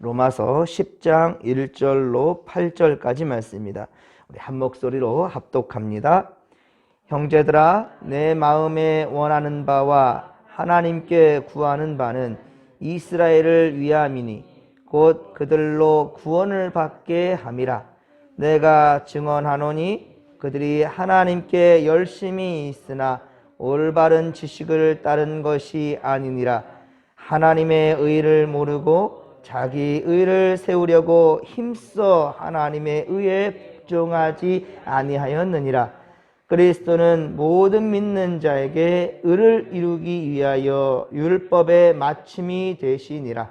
로마서 10장 1절로 8절까지 말씀입니다. 우리 한 목소리로 합독합니다. 형제들아, 내 마음에 원하는 바와 하나님께 구하는 바는 이스라엘을 위함이니 곧 그들로 구원을 받게 함이라. 내가 증언하노니 그들이 하나님께 열심히 있으나 올바른 지식을 따른 것이 아니니라. 하나님의 의를 모르고 자기 의를 세우려고 힘써 하나님의 의에 복종하지 아니하였느니라. 그리스도는 모든 믿는 자에게 의를 이루기 위하여 율법의 마침이 되시니라.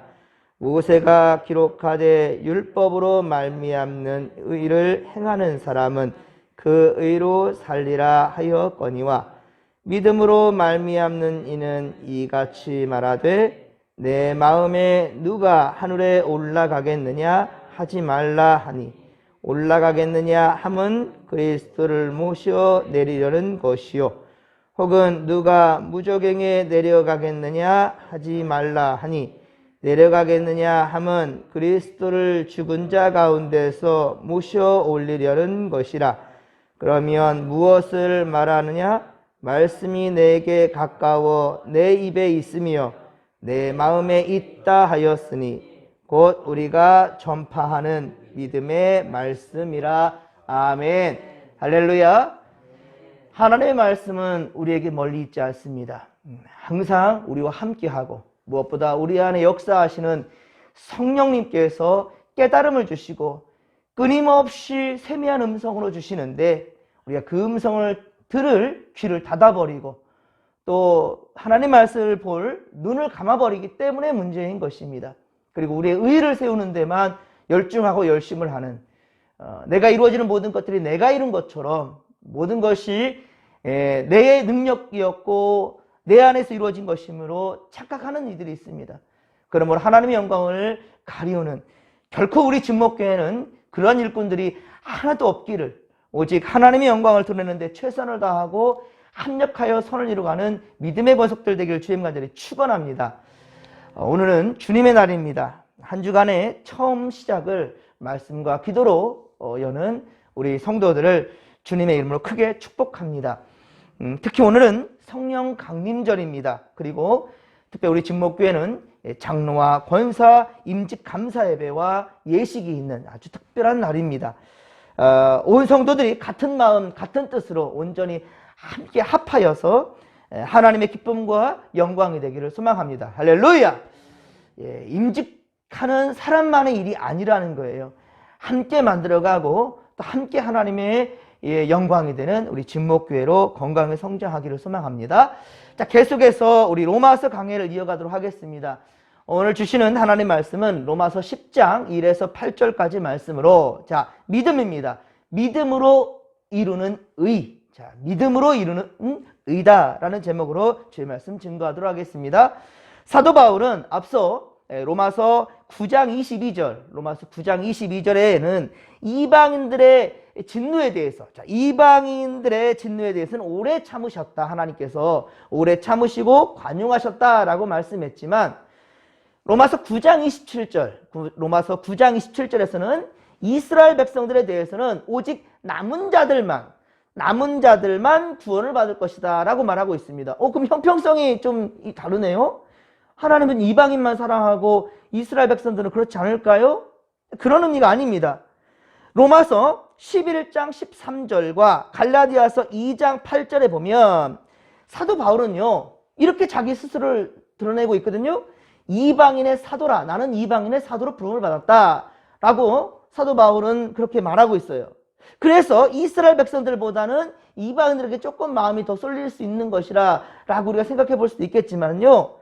모세가 기록하되 율법으로 말미암는 의를 행하는 사람은 그 의로 살리라 하였거니와 믿음으로 말미암는 이는 이같이 말하되 내 마음에 누가 하늘에 올라가겠느냐 하지 말라 하니 올라가겠느냐 함은 그리스도를 모셔 내리려는 것이요 혹은 누가 무저갱에 내려가겠느냐 하지 말라 하니 내려가겠느냐 함은 그리스도를 죽은 자 가운데서 모셔 올리려는 것이라. 그러면 무엇을 말하느냐? 말씀이 내게 가까워 내 입에 있으며 내 마음에 있다 하였으니 곧 우리가 전파하는 믿음의 말씀이라. 아멘. 할렐루야. 하나님의 말씀은 우리에게 멀리 있지 않습니다. 항상 우리와 함께하고 무엇보다 우리 안에 역사하시는 성령님께서 깨달음을 주시고 끊임없이 세미한 음성으로 주시는데 우리가 그 음성을 들을 귀를 닫아버리고 또 하나님의 말씀을 볼 눈을 감아버리기 때문에 문제인 것입니다. 그리고 우리의 의를 세우는 데만 열중하고 열심을 하는 내가 이루어지는 모든 것들이 내가 이룬 것처럼 모든 것이 내 능력이었고 내 안에서 이루어진 것이므로 착각하는 이들이 있습니다. 그러므로 하나님의 영광을 가리우는 결코 우리 진목교회는 그러한 일꾼들이 하나도 없기를 오직 하나님의 영광을 드러내는데 최선을 다하고 합력하여 선을 이루어가는 믿음의 권속들 되기를 주님 간절히 축원합니다. 오늘은 주님의 날입니다. 한 주간의 처음 시작을 말씀과 기도로 여는 우리 성도들을 주님의 이름으로 크게 축복합니다. 특히 오늘은 성령 강림절입니다. 그리고 특별히 우리 진목교회는 장로와 권사 임직 감사 예배와 예식이 있는 아주 특별한 날입니다. 온 성도들이 같은 마음 같은 뜻으로 온전히 함께 합하여서 하나님의 기쁨과 영광이 되기를 소망합니다. 할렐루야. 임직하는 사람만의 일이 아니라는 거예요. 함께 만들어가고 또 함께 하나님의 영광이 되는 우리 진목교회로 건강히 성장하기를 소망합니다. 자, 계속해서 우리 로마서 강해를 이어가도록 하겠습니다. 오늘 주시는 하나님 말씀은 로마서 10장 1에서 8절까지 말씀으로 자, 믿음입니다. 믿음으로 이루는 의. 자, 믿음으로 이루는 의다라는 제목으로 주의 말씀 증거하도록 하겠습니다. 사도 바울은 앞서 로마서 9장 22절, 로마서 9장 22절에는 이방인들의 진노에 대해서, 자, 이방인들의 진노에 대해서는 오래 참으셨다. 하나님께서 오래 참으시고 관용하셨다라고 말씀했지만 로마서 9장 27절, 로마서 9장 27절에서는 이스라엘 백성들에 대해서는 오직 남은 자들만 구원을 받을 것이다 라고 말하고 있습니다. 그럼 형평성이 좀 다르네요. 하나님은 이방인만 사랑하고 이스라엘 백성들은 그렇지 않을까요? 그런 의미가 아닙니다. 로마서 11장 13절과 갈라디아서 2장 8절에 보면 사도 바울은요 이렇게 자기 스스로를 드러내고 있거든요. 이방인의 사도라, 나는 이방인의 사도로 부름을 받았다 라고 사도 바울은 그렇게 말하고 있어요. 그래서 이스라엘 백성들보다는 이방인들에게 조금 마음이 더 쏠릴 수 있는 것이라 라고 우리가 생각해 볼 수도 있겠지만요.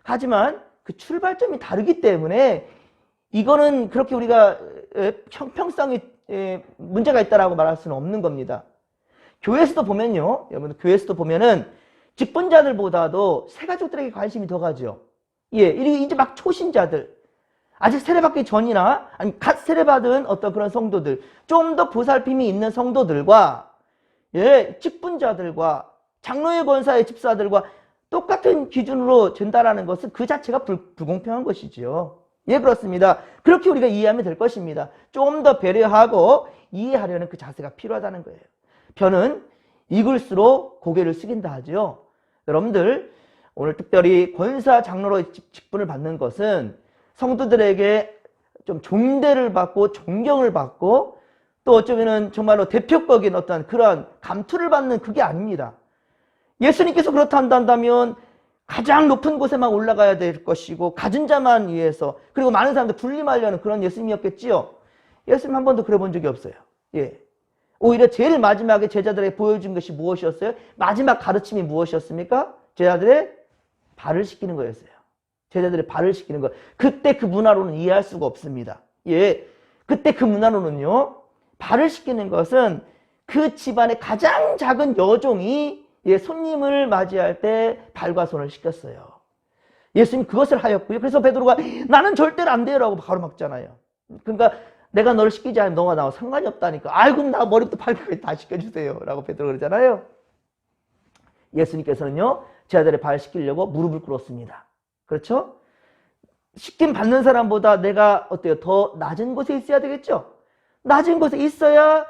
하지만 그 출발점이 다르기 때문에 이거는 그렇게 우리가 형평성이 문제가 있다라고 말할 수는 없는 겁니다. 교회에서도 보면요. 여러분 교회에서도 보면은 직분자들보다도 새가족들에게 관심이 더 가죠. 이제 막 초신자들 아직 세례받기 전이나 아니 갓 세례받은 어떤 그런 성도들 좀 더 보살핌이 있는 성도들과 직분자들과 장로의 권사의 집사들과 똑같은 기준으로 된다라는 것은 그 자체가 불공평한 것이지요. 예, 그렇습니다. 그렇게 우리가 이해하면 될 것입니다. 좀 더 배려하고 이해하려는 그 자세가 필요하다는 거예요. 편은 익을수록 고개를 숙인다 하죠. 여러분들, 오늘 특별히 권사 장로로 직분을 받는 것은 성도들에게 좀 존대를 받고 존경을 받고 또 어쩌면은 정말로 대표격인 어떤 그런 감투를 받는 그게 아닙니다. 예수님께서 그렇다 한다면 가장 높은 곳에만 올라가야 될 것이고 가진 자만 위해서 그리고 많은 사람들 군림하려는 그런 예수님이었겠지요. 예수님 한 번도 그래 본 적이 없어요. 예. 오히려 제일 마지막에 제자들에게 보여준 것이 무엇이었어요? 마지막 가르침이 무엇이었습니까? 제자들의 발을 씻기는 거였어요. 제자들의 발을 씻기는 것. 그때 그 문화로는 이해할 수가 없습니다. 예. 그때 그 문화로는요, 발을 씻기는 것은 그 집안의 가장 작은 여종이 예, 손님을 맞이할 때 발과 손을 씻겼어요. 예수님 그것을 하였고요. 그래서 베드로가 나는 절대로 안 돼요 라고 바로 막잖아요. 그러니까 내가 너를 씻기지 않으면 너가 나와 상관이 없다니까. 아이고 나 머리부터 발끝까지 다 씻겨주세요 라고 베드로가 그러잖아요. 예수님께서는요, 제자들의 발 씻기려고 무릎을 꿇었습니다. 그렇죠? 씻김 받는 사람보다 내가 어때요? 더 낮은 곳에 있어야 되겠죠? 낮은 곳에 있어야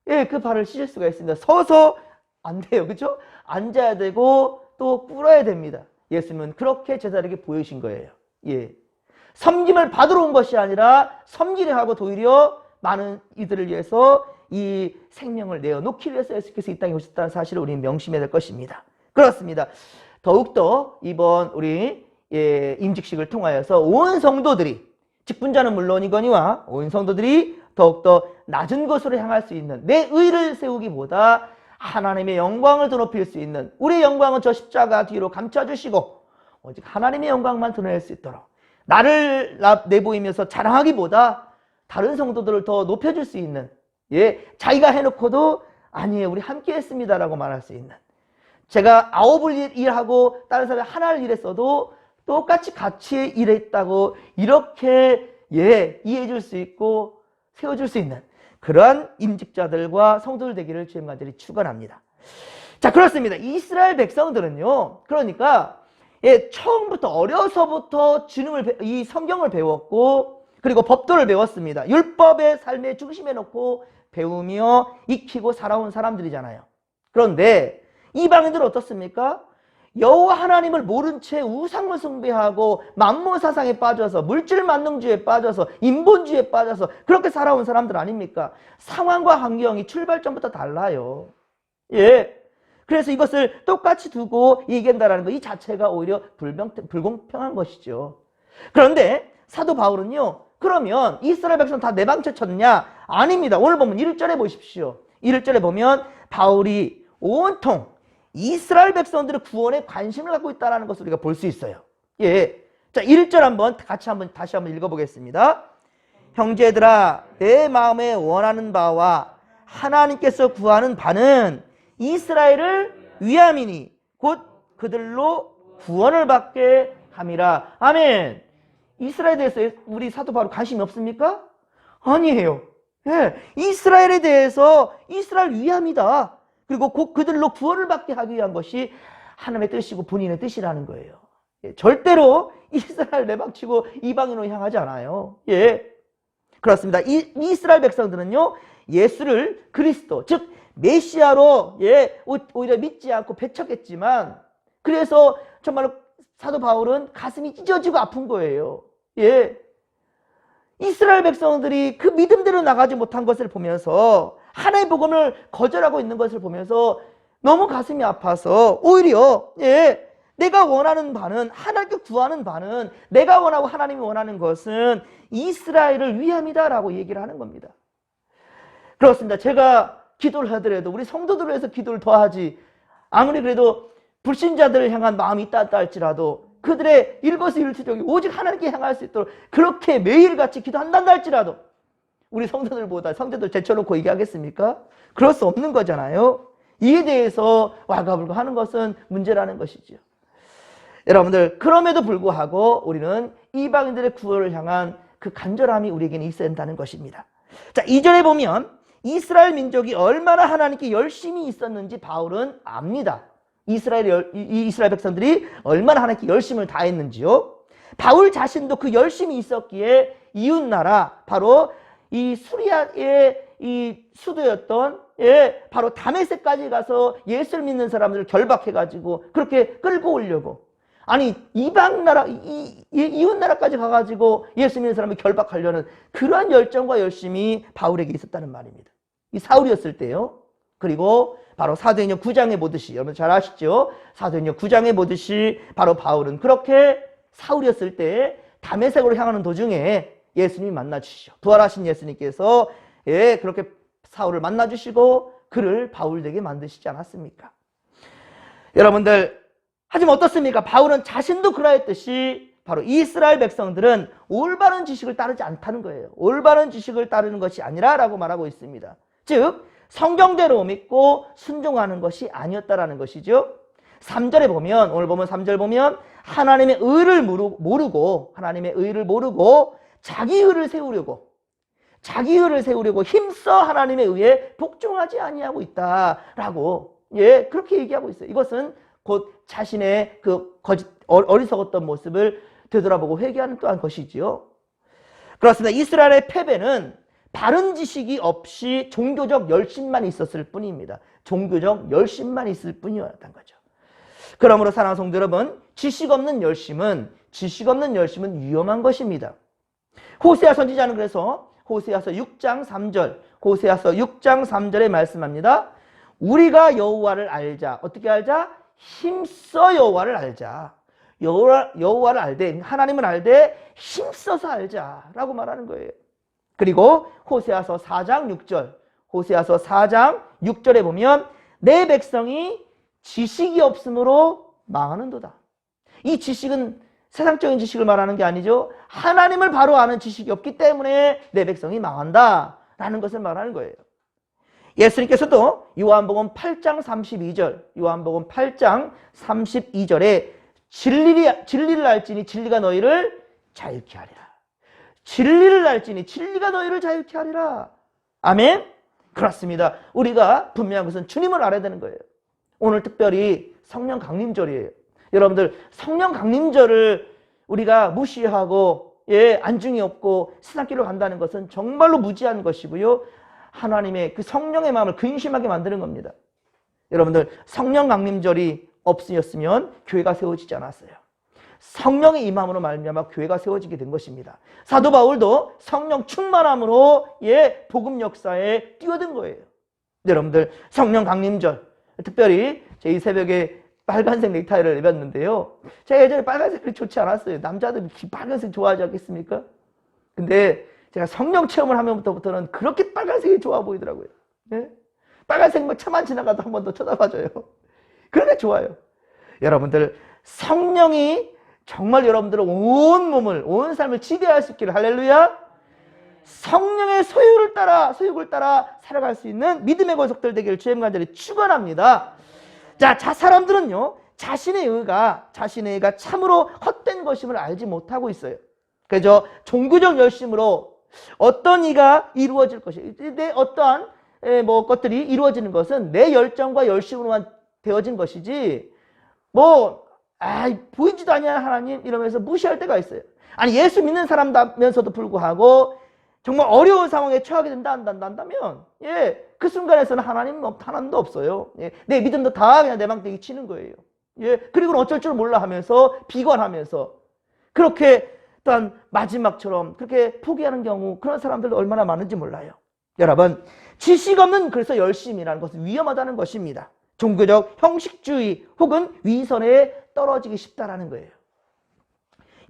예, 그 발을 씻을 수가 있습니다. 서서 안 돼요. 그렇죠? 앉아야 되고 또 꿇어야 됩니다. 예수님은 그렇게 제자들에게 보여주신 거예요. 예. 섬김을 받으러 온 것이 아니라 섬기려 하고 오히려 많은 이들을 위해서 이 생명을 내어놓기 위해서 예수께서 이 땅에 오셨다는 사실을 우리는 명심해야 될 것입니다. 그렇습니다. 더욱더 이번 우리 예, 임직식을 통하여서 온 성도들이 직분자는 물론이거니와 온 성도들이 더욱더 낮은 곳으로 향할 수 있는 내 의를 세우기보다 하나님의 영광을 더 높일 수 있는 우리의 영광은 저 십자가 뒤로 감춰주시고 오직 하나님의 영광만 드러낼 수 있도록 나를 내보이면서 자랑하기보다 다른 성도들을 더 높여줄 수 있는 예, 자기가 해놓고도 아니에요 우리 함께 했습니다라고 말할 수 있는 제가 9을 일하고 다른 사람이 하나를 일했어도 똑같이 같이 일했다고 이렇게 예, 이해해줄 수 있고 세워줄 수 있는 그러한 임직자들과 성도들 되기를 주님 간절히 축원합니다. 자, 그렇습니다. 이스라엘 백성들은요, 그러니까 예, 처음부터 어려서부터 이 성경을 배웠고 그리고 법도를 배웠습니다. 율법의 삶의 중심에 놓고 배우며 익히고 살아온 사람들이잖아요. 그런데 이방인들은 어떻습니까? 여호와 하나님을 모른 채 우상을 숭배하고 만몬 사상에 빠져서 물질 만능주의에 빠져서 인본주의에 빠져서 그렇게 살아온 사람들 아닙니까? 상황과 환경이 출발점부터 달라요. 예. 그래서 이것을 똑같이 두고 얘기한다는 것 이 자체가 오히려 불공평한 것이죠. 그런데 사도 바울은요. 그러면 이스라엘 백성 다 내방쳐쳤냐? 아닙니다. 오늘 보면 1절에 보십시오. 1절에 보면 바울이 온통 이스라엘 백성들의 구원에 관심을 갖고 있다는 것을 우리가 볼 수 있어요. 예. 자, 1절 다시 한번 읽어보겠습니다. 형제들아, 내 마음에 원하는 바와 하나님께서 구하는 바는 이스라엘을 위함이니 곧 그들로 구원을 받게 함이라. 아멘. 이스라엘에 대해서 우리 사도 바울 관심이 없습니까? 아니에요. 예. 이스라엘에 대해서 이스라엘 위함이다. 그리고 곧 그들로 구원을 받게 하기 위한 것이 하나님의 뜻이고 본인의 뜻이라는 거예요. 예, 절대로 이스라엘 내방치고 이방인으로 향하지 않아요. 예, 그렇습니다. 이스라엘 백성들은요, 예수를 그리스도, 즉 메시아로 예, 오히려 믿지 않고 배척했지만 그래서 정말로 사도 바울은 가슴이 찢어지고 아픈 거예요. 예, 이스라엘 백성들이 그 믿음대로 나가지 못한 것을 보면서 하나님의 복음을 거절하고 있는 것을 보면서 너무 가슴이 아파서 오히려 예, 내가 원하는 바는 하나님께 구하는 바는 내가 원하고 하나님이 원하는 것은 이스라엘을 위함이다라고 얘기를 하는 겁니다. 그렇습니다. 제가 기도를 하더라도 우리 성도들을 위해서 기도를 더 하지 아무리 그래도 불신자들을 향한 마음이 있다 할지라도 그들의 일거수일투족이 오직 하나님께 향할 수 있도록 그렇게 매일같이 기도한다 할지라도 우리 성도들보다 성도들 제쳐놓고 얘기하겠습니까? 그럴 수 없는 거잖아요. 이에 대해서 왈가불가하는 것은 문제라는 것이죠. 여러분들 그럼에도 불구하고 우리는 이방인들의 구원을 향한 그 간절함이 우리에게는 있어야 한다는 것입니다. 자, 2절에 보면 이스라엘 민족이 얼마나 하나님께 열심히 있었는지 바울은 압니다. 이스라엘 백성들이 얼마나 하나님께 열심을 다했는지요. 바울 자신도 그 열심이 있었기에 이웃나라, 바로 이 수리아의 이 수도였던 바로 다메섹까지 가서 예수를 믿는 사람들을 결박해가지고 그렇게 끌고 오려고, 아니 이방나라, 이웃나라까지 가가지고 예수 믿는 사람을 결박하려는 그러한 열정과 열심이 바울에게 있었다는 말입니다. 이 사울이었을 때요. 그리고 바로 사도행전 9장에 보듯이, 여러분 잘 아시죠? 사도행전 9장에 보듯이 바로 바울은 그렇게 사울이었을 때 다메섹으로 향하는 도중에 예수님이 만나주시죠. 부활하신 예수님께서 그렇게 사울을 만나주시고 그를 바울되게 만드시지 않았습니까? 여러분들, 하지만 어떻습니까? 바울은 자신도 그러했듯이 바로 이스라엘 백성들은 올바른 지식을 따르지 않다는 거예요. 올바른 지식을 따르는 것이 아니라 라고 말하고 있습니다. 즉 성경대로 믿고 순종하는 것이 아니었다라는 것이죠. 3절에 보면, 오늘 보면 3절 보면 하나님의 의를 모르고, 하나님의 의를 모르고 자기 의를 세우려고 힘써 하나님의 의에 복종하지 아니하고 있다라고 그렇게 얘기하고 있어요. 이것은 곧 자신의 그 어리석었던 모습을 되돌아보고 회개하는 또한 것이지요. 그렇습니다. 이스라엘의 패배는 바른 지식이 없이 종교적 열심만 있었을 뿐입니다. 종교적 열심만 있을 뿐이었던 거죠. 그러므로 사랑하는 성도 여러분, 지식 없는 열심은 위험한 것입니다. 호세아 선지자는 그래서 호세아서 6장 3절에 말씀합니다. 우리가 여호와를 알자. 어떻게 알자? 힘써 여호와를 알자. 여호와를 알되, 하나님을 알되 힘써서 알자라고 말하는 거예요. 그리고 호세아서 4장 6절에 보면 내 백성이 지식이 없으므로 망하는도다. 이 지식은 세상적인 지식을 말하는 게 아니죠. 하나님을 바로 아는 지식이 없기 때문에 내 백성이 망한다라는 것을 말하는 거예요. 예수님께서도 요한복음 8장 32절에 진리를 알지니 진리가 너희를 자유케 하리라. 진리를 알지니 진리가 너희를 자유케 하리라. 아멘? 그렇습니다. 우리가 분명한 것은 주님을 알아야 되는 거예요. 오늘 특별히 성령 강림절이에요. 여러분들, 성령 강림절을 우리가 무시하고 안중이 없고 세상길로 간다는 것은 정말로 무지한 것이고요. 하나님의 그 성령의 마음을 근심하게 만드는 겁니다. 여러분들, 성령 강림절이 없으셨으면 교회가 세워지지 않았어요. 성령의 임함으로 말미암아 교회가 세워지게 된 것입니다. 사도 바울도 성령 충만함으로 복음 역사에 뛰어든 거예요. 여러분들, 성령 강림절, 특별히 제 이 새벽에 빨간색 넥타이를 입었는데요. 제가 예전에 빨간색이 좋지 않았어요. 남자들 빨간색 좋아하지 않겠습니까? 근데 제가 성령 체험을 하면부터는 그렇게 빨간색이 좋아 보이더라고요. 빨간색 막 차만 지나가도 한 번 더 쳐다봐줘요. 그러니까 좋아요. 여러분들, 성령이 정말 여러분들의 온 몸을, 온 삶을 지배할 수 있기를, 할렐루야. 성령의 소욕을 따라 살아갈 수 있는 믿음의 권속들 되기를 주님 간절히 축원합니다. 자, 사람들은요, 자신의 의가 참으로 헛된 것임을 알지 못하고 있어요. 그래서 종교적 열심으로 어떤 이가 이루어질 것이, 내 어떠한 것들이 이루어지는 것은 내 열정과 열심으로만 되어진 것이지, 보이지도 않냐 하나님 이러면서 무시할 때가 있어요. 아니, 예수 믿는 사람이면서도 불구하고 정말 어려운 상황에 처하게 된다면 그 순간에서는 하나님도 없어요. 내 믿음도 다 그냥 내 망대기 치는 거예요. 그리고는 어쩔 줄 몰라 하면서 비관하면서 그렇게 또한 마지막처럼 그렇게 포기하는 경우, 그런 사람들도 얼마나 많은지 몰라요. 여러분, 지식 없는 그래서 열심이라는 것은 위험하다는 것입니다. 종교적 형식주의 혹은 위선에 떨어지기 쉽다라는 거예요.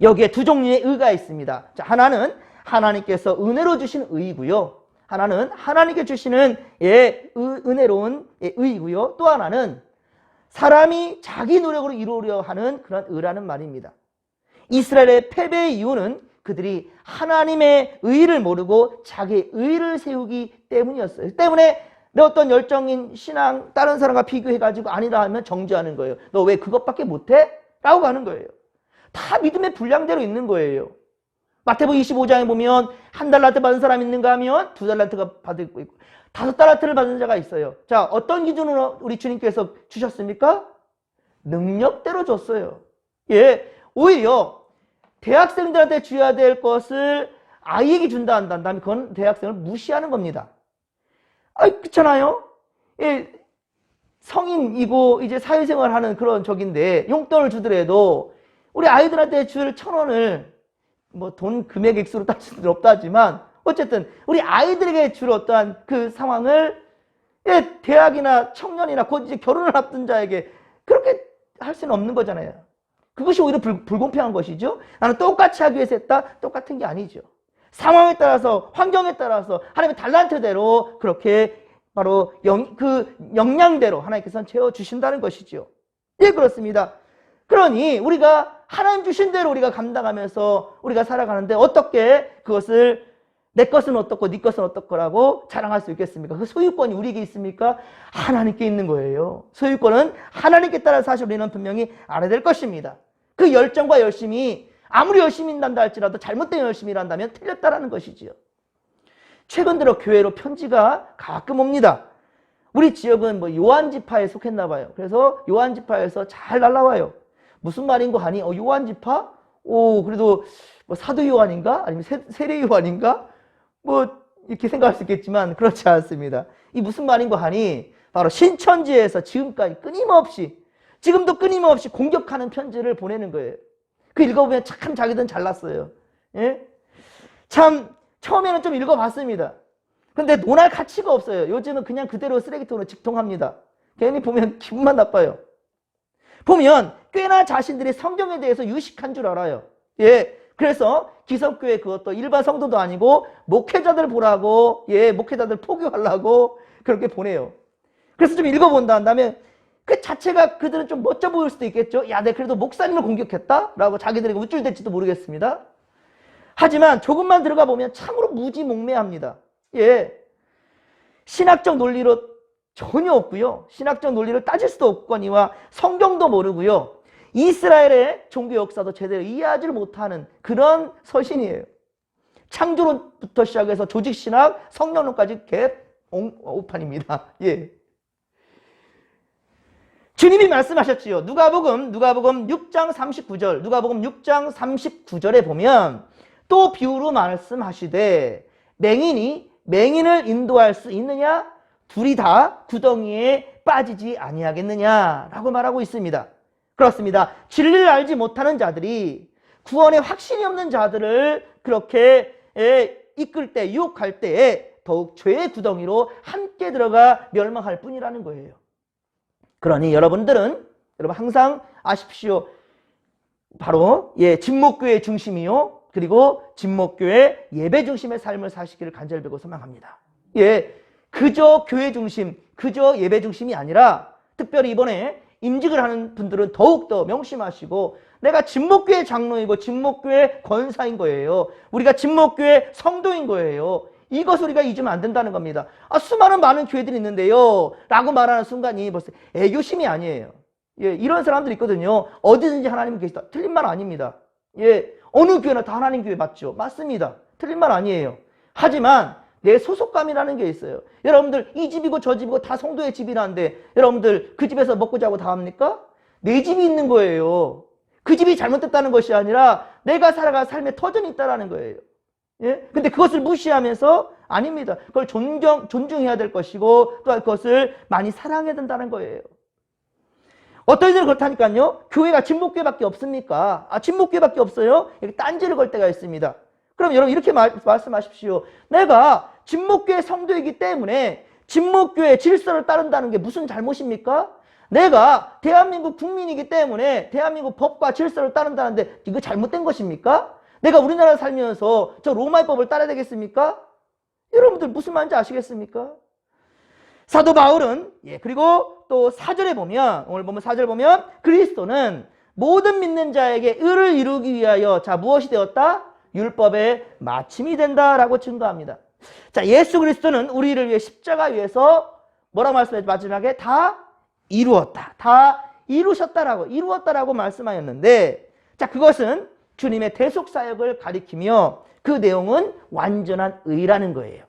여기에 두 종류의 의가 있습니다. 자, 하나는 하나님께서 은혜로 주신 의이고요. 하나는 하나님께 주시는 은혜로운 의이고요. 또 하나는 사람이 자기 노력으로 이루려 하는 그런 의라는 말입니다. 이스라엘의 패배의 이유는 그들이 하나님의 의를 모르고 자기의 의를 세우기 때문이었어요. 때문에 내 어떤 열정인 신앙 다른 사람과 비교해가지고 아니라 하면 정죄하는 거예요. 너 왜 그것밖에 못해? 라고 하는 거예요. 다 믿음의 분량대로 있는 거예요. 마태복음 25장에 보면 1달란트 받은 사람 있는가 하면 2달란트가 받고 있고 5달란트를 받은 자가 있어요. 자, 어떤 기준으로 우리 주님께서 주셨습니까? 능력대로 줬어요. 오히려 대학생들한테 줘야 될 것을 아이에게 준다 한다면 그건 대학생을 무시하는 겁니다. 그렇잖아요? 예, 성인이고 이제 사회생활 하는 그런 적인데 용돈을 주더라도 우리 아이들한테 줄 1,000원을 뭐 돈 금액 액수로 따질 수는 없다 하지만 어쨌든 우리 아이들에게 줄 어떠한 그 상황을 예, 대학이나 청년이나 곧 이제 결혼을 앞둔 자에게 그렇게 할 수는 없는 거잖아요. 그것이 오히려 불공평한 것이죠. 나는 똑같이 하기 위해서 했다? 똑같은 게 아니죠. 상황에 따라서 환경에 따라서 하나님의 달란트대로 그렇게 바로 그 역량대로 하나님께서는 채워주신다는 것이죠. 예, 그렇습니다. 그러니 우리가 하나님 주신 대로 우리가 감당하면서 우리가 살아가는데 어떻게 그것을 내 것은 어떻고 네 것은 어떻고라고 자랑할 수 있겠습니까? 그 소유권이 우리에게 있습니까? 하나님께 있는 거예요. 소유권은 하나님께 따라 사실 우리는 분명히 알아야 될 것입니다. 그 열정과 열심이 아무리 열심히 일한다 할지라도 잘못된 열심히 일한다면 틀렸다라는 것이지요. 최근 들어 교회로 편지가 가끔 옵니다. 우리 지역은 뭐 요한지파에 속했나 봐요. 그래서 요한지파에서 잘 날라와요. 무슨 말인고 하니 요한지파? 그래도 뭐 사도 요한인가? 아니면 세례 요한인가? 뭐 이렇게 생각할 수 있겠지만 그렇지 않습니다. 이 무슨 말인고 하니 바로 신천지에서 지금까지 지금도 끊임없이 공격하는 편지를 보내는 거예요. 그 읽어보면 참 자기들은 잘났어요. 예? 참 처음에는 좀 읽어봤습니다. 근데 논할 가치가 없어요. 요즘은 그냥 그대로 쓰레기통으로 직통합니다. 괜히 보면 기분만 나빠요. 보면 꽤나 자신들이 성경에 대해서 유식한 줄 알아요. 예, 그래서 기성교회 그것도 일반 성도도 아니고 목회자들 보라고 목회자들 포교하려고 그렇게 보내요. 그래서 좀 읽어본다 한다면 그 자체가 그들은 좀 멋져 보일 수도 있겠죠. 야, 내가 그래도 목사님을 공격했다? 라고 자기들에게 우쭐댈지도 모르겠습니다. 하지만 조금만 들어가 보면 참으로 무지몽매합니다. 예, 신학적 논리로 전혀 없고요. 신학적 논리를 따질 수도 없거니와 성경도 모르고요. 이스라엘의 종교 역사도 제대로 이해하지 못하는 그런 서신이에요. 창조론부터 시작해서 조직신학, 성령론까지 오판입니다. 예. 주님이 말씀하셨지요. 누가복음 6장 39절, 누가복음 6장 39절에 보면 또 비유로 말씀하시되 맹인이 맹인을 인도할 수 있느냐? 둘이 다 구덩이에 빠지지 아니하겠느냐라고 말하고 있습니다. 그렇습니다. 진리를 알지 못하는 자들이 구원에 확신이 없는 자들을 그렇게 이끌 때, 유혹할 때에 더욱 죄의 구덩이로 함께 들어가 멸망할 뿐이라는 거예요. 그러니 여러분 항상 아십시오. 바로 진목교회 중심이요. 그리고 진목교회 예배 중심의 삶을 사시기를 간절히 빌고 소망합니다. 그저 교회 중심, 그저 예배 중심이 아니라 특별히 이번에 임직을 하는 분들은 더욱더 명심하시고 내가 진목교회 장로이고 진목교회 권사인 거예요. 우리가 진목교회 성도인 거예요. 이것을 우리가 잊으면 안 된다는 겁니다. 수많은 많은 교회들이 있는데요 라고 말하는 순간이 벌써 애교심이 아니에요. 이런 사람들이 있거든요. 어디든지 하나님이 계시다. 틀린 말 아닙니다. 어느 교회나 다 하나님 교회 맞죠? 맞습니다. 틀린 말 아니에요. 하지만 내 소속감이라는 게 있어요. 여러분들 이 집이고 저 집이고 다 성도의 집이라는데 여러분들 그 집에서 먹고 자고 다 합니까? 내 집이 있는 거예요. 그 집이 잘못됐다는 것이 아니라 내가 살아갈 삶의 터전이 있다는 거예요. 근데 그것을 무시하면서 아닙니다. 그걸 존중해야 될 것이고 또한 그것을 많이 사랑해야 된다는 거예요. 어떤 이들은 그렇다니까요. 교회가 진목교회밖에 없습니까? 진목교회밖에 없어요? 이렇게 딴지를 걸 때가 있습니다. 그럼 여러분 이렇게 말씀하십시오. 내가 진목교회 성도이기 때문에 진목교회 질서를 따른다는 게 무슨 잘못입니까? 내가 대한민국 국민이기 때문에 대한민국 법과 질서를 따른다는데 이거 잘못된 것입니까? 내가 우리나라 살면서 저 로마의 법을 따라야 되겠습니까? 여러분들 무슨 말인지 아시겠습니까? 사도 바울은 그리고 또 4절에 보면 오늘 보면 4절 보면 그리스도는 모든 믿는 자에게 의를 이루기 위하여 무엇이 되었다? 율법의 마침이 된다라고 증거합니다. 예수 그리스도는 우리를 위해 십자가 위에서 뭐라고 말씀하셨죠? 마지막에 다 이루었다. 다 이루었다라고 말씀하였는데 그것은 주님의 대속 사역을 가리키며 그 내용은 완전한 의라는 거예요.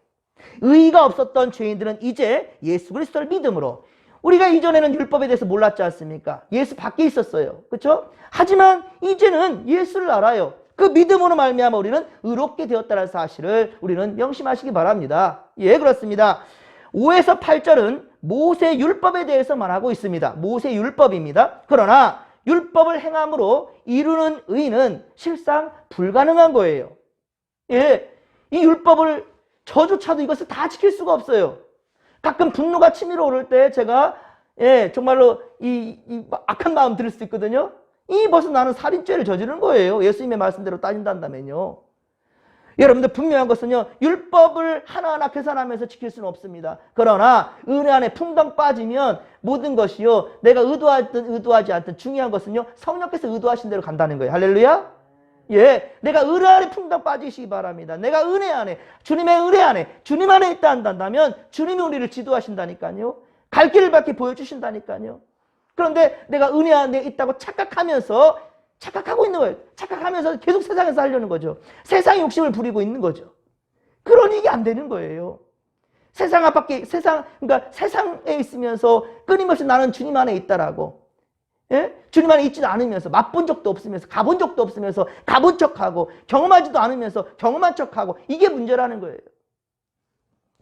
의가 없었던 죄인들은 이제 예수 그리스도를 믿음으로 우리가 이전에는 율법에 대해서 몰랐지 않습니까? 예수 밖에 있었어요. 그렇죠? 하지만 이제는 예수를 알아요. 그 믿음으로 말미암아 우리는 의롭게 되었다는 사실을 우리는 명심하시기 바랍니다. 예, 그렇습니다. 5에서 8절은 모세 율법에 대해서 말하고 있습니다. 모세 율법입니다. 그러나 율법을 행함으로 이루는 의는 실상 불가능한 거예요. 예, 이 율법을 저조차도 이것을 다 지킬 수가 없어요. 가끔 분노가 치밀어 오를 때 제가 정말로 이 악한 마음 들을 수 있거든요. 벌써 나는 살인죄를 저지른 거예요. 예수님의 말씀대로 따진다면요. 여러분들 분명한 것은요, 율법을 하나하나 계산하면서 지킬 수는 없습니다. 그러나 은혜 안에 풍덩 빠지면 모든 것이요, 내가 의도하든 의도하지 않든 중요한 것은요, 성령께서 의도하신 대로 간다는 거예요. 할렐루야. 예, 내가 은혜 안에 풍덩 빠지시기 바랍니다. 내가 은혜 안에, 주님의 은혜 안에, 주님 안에 있다 한다면 주님이 우리를 지도하신다니까요. 갈 길을 밝히 보여주신다니까요. 그런데 내가 은혜 안에 있다고 착각하고 있는 거예요. 착각하면서 계속 세상에서 하려는 거죠. 세상의 욕심을 부리고 있는 거죠. 그러니 이게 안 되는 거예요. 그러니까 세상에 있으면서 끊임없이 나는 주님 안에 있다라고. 예? 주님 안에 있지도 않으면서 맛본 적도 없으면서 가본 적도 없으면서 가본 척하고 경험하지도 않으면서 경험한 척하고 이게 문제라는 거예요.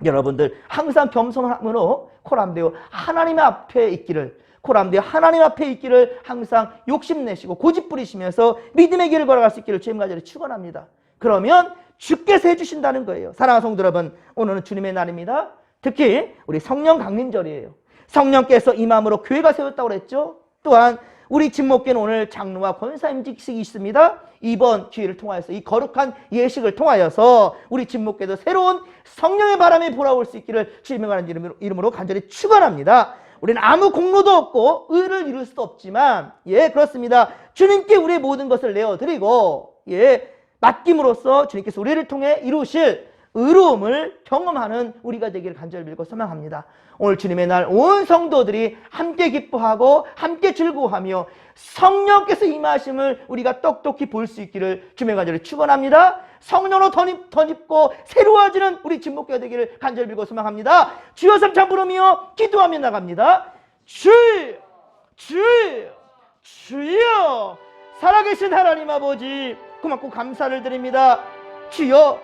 여러분들 항상 겸손함으로 코람데오 하나님 앞에 있기를 코람데오 하나님 앞에 있기를 항상 욕심내시고 고집 부리시면서 믿음의 길을 걸어갈 수 있기를 주님과 저를 축원합니다. 그러면 주께서 해주신다는 거예요. 사랑하는 성도 여러분, 오늘은 주님의 날입니다. 특히 우리 성령 강림절이에요. 성령께서 임함으로 교회가 세웠다고 그랬죠. 또한 우리 진목교는 오늘 장로와 권사임직식이 있습니다. 이번 기회를 통하여서 이 거룩한 예식을 통하여서 우리 진목교도 새로운 성령의 바람이 불어올 수 있기를 주님의 관한 이름으로 간절히 축원합니다. 우리는 아무 공로도 없고 의를 이룰 수도 없지만 예, 그렇습니다. 주님께 우리의 모든 것을 내어드리고 예, 맡김으로써 주님께서 우리를 통해 이루실 의로움을 경험하는 우리가 되기를 간절히 빌고 소망합니다. 오늘 주님의 날 온 성도들이 함께 기뻐하고 함께 즐거워하며 성령께서 임하심을 우리가 똑똑히 볼 수 있기를 주님의 간절히 축원합니다. 성령으로 덧입고 새로워지는 우리 진목교가 되기를 간절히 빌고 소망합니다. 주여 삼창 부르며 기도하며 나갑니다. 주여 살아계신 하나님 아버지 고맙고 감사를 드립니다. 주여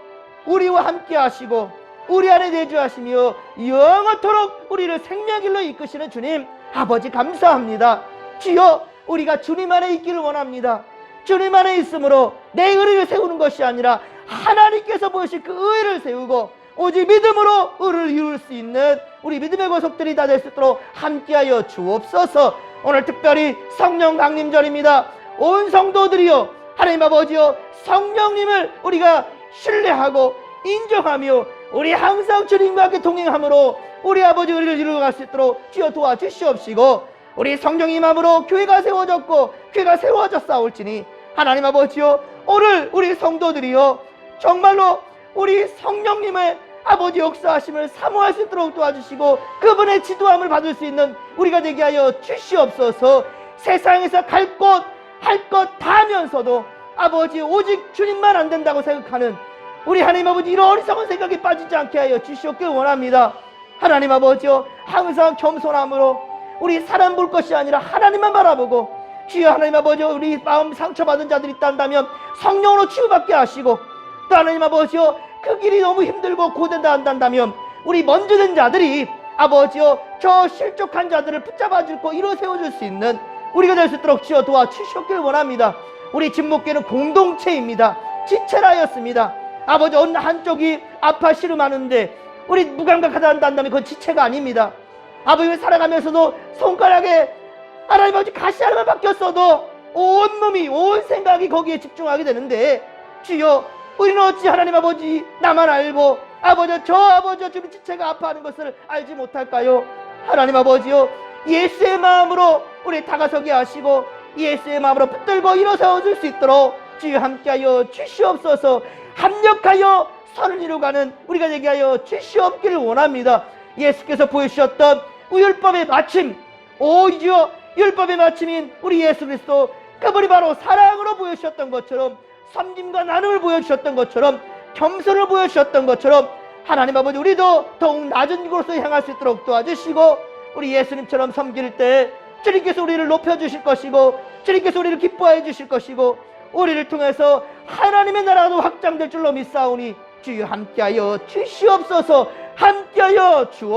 우리와 함께 하시고 우리 안에 내주하시며 영원토록 우리를 생명길로 이끄시는 주님 아버지 감사합니다. 주여 우리가 주님 안에 있기를 원합니다. 주님 안에 있으므로 내 의를 세우는 것이 아니라 하나님께서 보이실 그 의를 세우고 오직 믿음으로 의를 이룰 수 있는 우리 믿음의 고속들이 다 될 수 있도록 함께하여 주옵소서. 오늘 특별히 성령 강림절입니다. 온 성도들이여 하나님 아버지여 성령님을 우리가 신뢰하고 인정하며 우리 항상 주님과 함께 동행함으로 우리 아버지 의를 이루어갈 수 있도록 주여 도와주시옵시고 우리 성령의 마음으로 교회가 세워졌고 교회가 세워졌사올지니 하나님 아버지여 오늘 우리 성도들이여 정말로 우리 성령님의 아버지 역사하심을 사모할 수 있도록 도와주시고 그분의 지도함을 받을 수 있는 우리가 되게 하여 주시옵소서. 세상에서 갈 곳 할 것 다 하면서도 아버지 오직 주님만 안 된다고 생각하는 우리 하나님 아버지 이런 어리석은 생각에 빠지지 않게 하여 주시옵길 원합니다. 하나님 아버지여 항상 겸손함으로 우리 사람 볼 것이 아니라 하나님만 바라보고 주여 하나님 아버지여 우리 마음 상처받은 자들이 있다면 성령으로 치유받게 하시고 또 하나님 아버지여 그 길이 너무 힘들고 고된다 한다면 우리 먼저 된 자들이 아버지여 저 실족한 자들을 붙잡아 주고 일어 세워줄 수 있는 우리가 될 수 있도록 주여 도와주시옵길 원합니다. 우리 진목교는 공동체입니다. 지체라였습니다. 아버지 어느 한쪽이 아파 시름하는데 우리 무감각하다 한다면 그건 지체가 아닙니다. 아버지 살아가면서도 손가락에 하나님 아버지 가시 하나만 바뀌었어도 온 몸이 온 생각이 거기에 집중하게 되는데 주여 우리는 어찌 하나님 아버지 나만 알고 아버지 저 아버지 주님 지체가 아파하는 것을 알지 못할까요? 하나님 아버지요 예수의 마음으로 우리 다가서게 하시고 예수의 마음으로 붙들고 일어서줄 수 있도록 주여 함께하여 주시옵소서. 합력하여 선을 이루가는 우리가 되게 하여 주시옵기를 원합니다. 예수께서 보여주셨던 율법의 마침 오히려 율법의 마침인 우리 예수 그리스도 그분이 바로 사랑으로 보여주셨던 것처럼 섬김과 나눔을 보여주셨던 것처럼 겸손을 보여주셨던 것처럼 하나님 아버지 우리도 더욱 낮은 곳으로 향할 수 있도록 도와주시고 우리 예수님처럼 섬길 때 주님께서 우리를 높여주실 것이고 주님께서 우리를 기뻐해 주실 것이고 우리를 통해서 하나님의 나라도 확장될 줄로 믿사오니 주여 함께하여 주시옵소서. 함께하여 주옵소서.